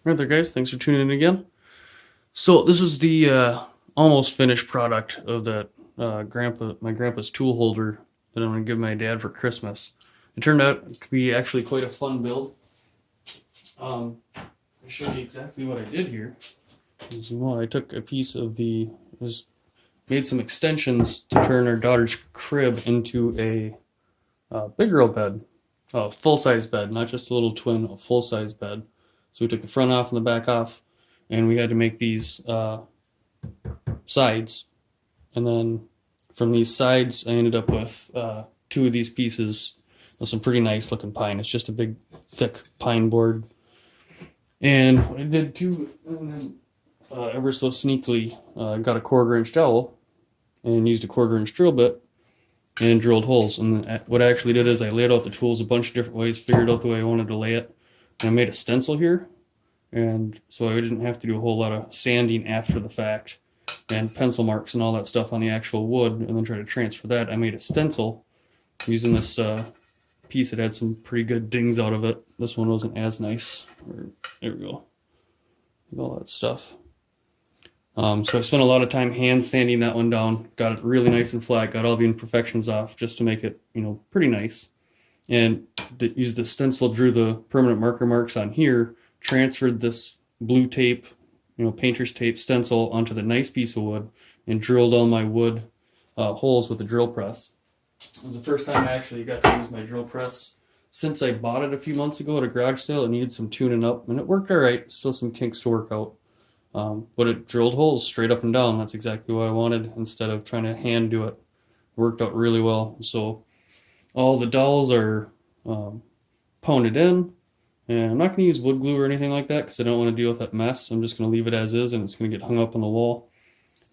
Right there, guys. Thanks for tuning in again. So this is the almost finished product of that my grandpa's tool holder that I'm gonna give my dad for Christmas. It turned out to be actually quite a fun build. I'll show you exactly what I did here. I took a piece of made some extensions to turn our daughter's crib into a big girl bed, a full size bed, not just a little twin, a full size bed. So we took the front off and the back off, and we had to make these sides. And then from these sides, I ended up with two of these pieces of some pretty nice looking pine. It's just a big, thick pine board. And what I did too, and then ever so sneakily, got a 1/4 inch dowel and used a 1/4 inch drill bit and drilled holes. And what I actually did is I laid out the tools a bunch of different ways, figured out the way I wanted to lay it. And I made a stencil here, and so I didn't have to do a whole lot of sanding after the fact and pencil marks and all that stuff on the actual wood and then try to transfer that. I made a stencil using this piece that had some pretty good dings out of it. This one wasn't as nice. There we go. All that stuff. So I spent a lot of time hand sanding that one down, got it really nice and flat, got all the imperfections off just to make it, pretty nice. And used the stencil, drew the permanent marker marks on here, transferred this blue tape, painter's tape stencil onto the nice piece of wood, and drilled all my wood holes with the drill press. It was the first time I actually got to use my drill press since I bought it a few months ago at a garage sale. It needed some tuning up, and it worked all right. Still some kinks to work out. But it drilled holes straight up and down. That's exactly what I wanted instead of trying to hand do it. Worked out really well. So all the dowels are pounded in, and I'm not going to use wood glue or anything like that because I don't want to deal with that mess. I'm just going to leave it as is, and it's going to get hung up on the wall.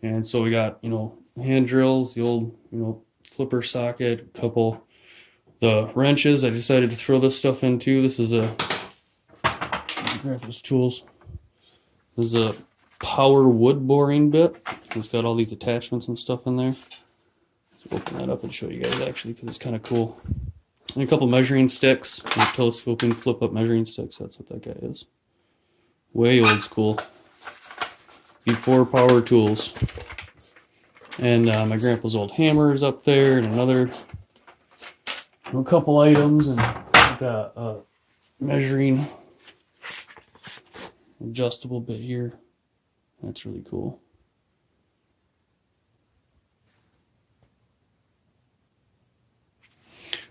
And so we got, hand drills, the old, flipper socket, a couple, the wrenches. I decided to throw this stuff in too. This is grab those tools. This is a power wood boring bit. It's got all these attachments and stuff in there. Let's open that up and show you guys actually because it's kind of cool. And a couple measuring sticks, and telescoping flip up measuring sticks. That's what that guy is. Way old school. Before power tools. And my grandpa's old hammer is up there, and a couple items, and I've got a measuring adjustable bit here. That's really cool.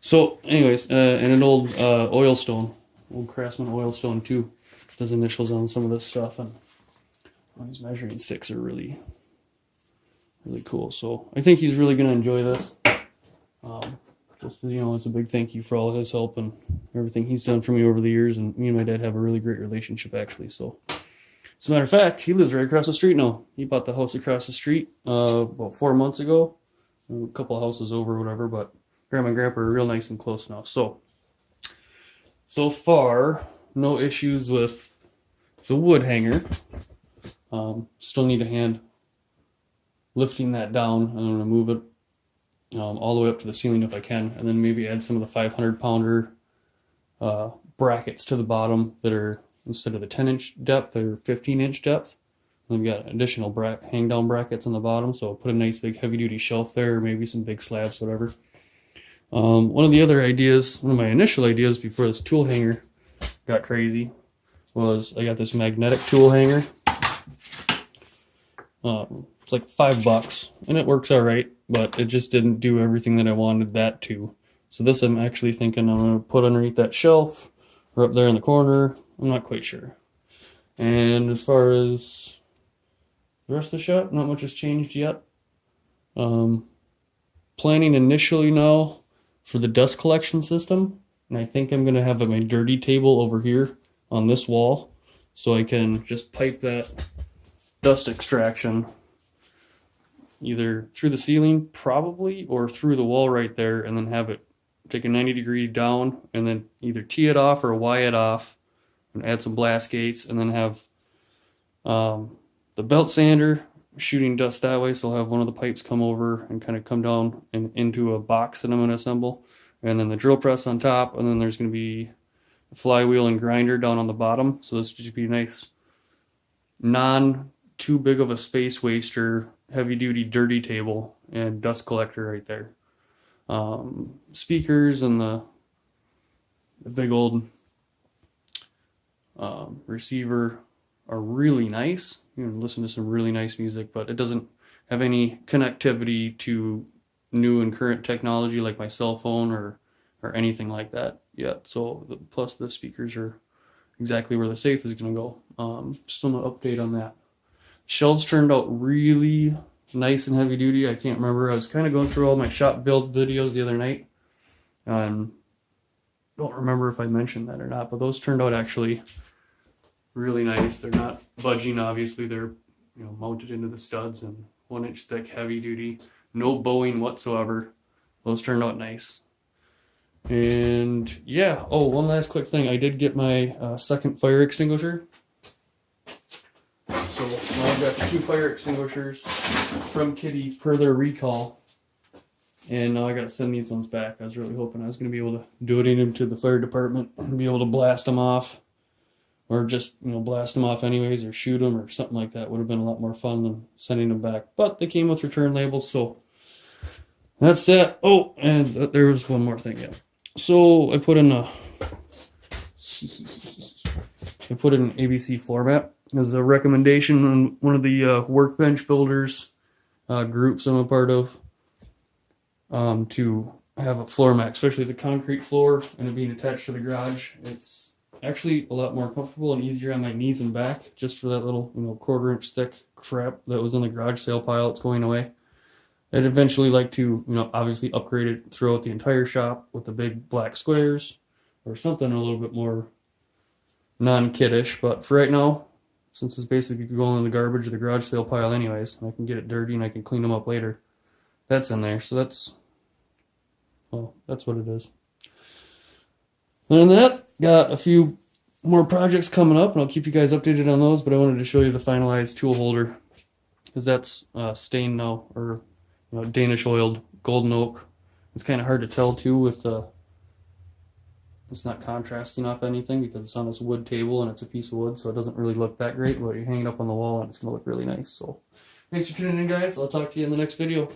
So anyways, and an old oilstone, old Craftsman oilstone too. Does initials on some of this stuff, and these measuring sticks are really, really cool. So I think he's really going to enjoy this. Just it's a big thank you for all his help and everything he's done for me over the years. And me and my dad have a really great relationship, actually. So, as a matter of fact, he lives right across the street now. He bought the house across the street about 4 months ago, a couple of houses over, or whatever. But Grandma and Grandpa are real nice and close now. So far, no issues with the wood hanger. Still need a hand lifting that down. I'm going to move it all the way up to the ceiling if I can, and then maybe add some of the 500-pounder brackets to the bottom that are, instead of the 10-inch depth, they're 15-inch depth. And we've got additional hang-down brackets on the bottom, so I'll put a nice big heavy-duty shelf there, or maybe some big slabs, whatever. One of my initial ideas before this tool hanger got crazy was I got this magnetic tool hanger. It's like $5, and it works all right, but it just didn't do everything that I wanted that to. So this I'm actually thinking I'm going to put underneath that shelf or up there in the corner. I'm not quite sure. And as far as the rest of the shop, not much has changed yet. Planning initially now for the dust collection system, and I think I'm going to have my dirty table over here on this wall so I can just pipe that dust extraction either through the ceiling probably or through the wall right there, and then have it take a 90-degree down and then either tee it off or Y it off and add some blast gates, and then have the belt sander shooting dust that way, so I'll have one of the pipes come over and kind of come down and into a box that I'm going to assemble, and then the drill press on top, and then there's going to be flywheel and grinder down on the bottom. So this should just be a nice, non too big of a space waster, heavy duty dirty table and dust collector right there. Speakers and the big old receiver are really nice. You can listen to some really nice music, but it doesn't have any connectivity to new and current technology like my cell phone or anything like that yet. So plus the speakers are exactly where the safe is going to go. Still no update on that. Shelves turned out really nice and heavy duty. I can't remember. I was kind of going through all my shop build videos the other night. Don't remember if I mentioned that or not, but those turned out actually really nice. They're not budging, obviously. They're mounted into the studs and 1-inch thick, heavy duty, no bowing whatsoever. Those turned out nice. And yeah, one last quick thing. I did get my second fire extinguisher. So now I've got 2 fire extinguishers from Kitty per their recall. And now I got to send these ones back. I was really hoping I was going to be able to donate them to the fire department and be able to blast them off. Or just, blast them off anyways or shoot them or something like that. Would have been a lot more fun than sending them back. But they came with return labels, so that's that. Oh, and there was one more thing, yeah. So I put in an ABC floor mat as a recommendation on one of the workbench builders groups I'm a part of, to have a floor mat, especially the concrete floor and it being attached to the garage. It's actually a lot more comfortable and easier on my knees and back, just for that little 1/4-inch thick crap that was in the garage sale pile. It's going away. I'd eventually like to, obviously upgrade it throughout the entire shop with the big black squares or something a little bit more non-kiddish. But for right now, since it's basically going in the garbage or the garage sale pile anyways, and I can get it dirty and I can clean them up later, that's in there. So that's what it is. Other than that, got a few more projects coming up, and I'll keep you guys updated on those, but I wanted to show you the finalized tool holder, because that's stained now, or Danish oiled golden oak. It's kind of hard to tell, too, with it's not contrasting off anything, because it's on this wood table, and it's a piece of wood, so it doesn't really look that great, but you hang it up on the wall, and it's going to look really nice. So, thanks for tuning in, guys. I'll talk to you in the next video.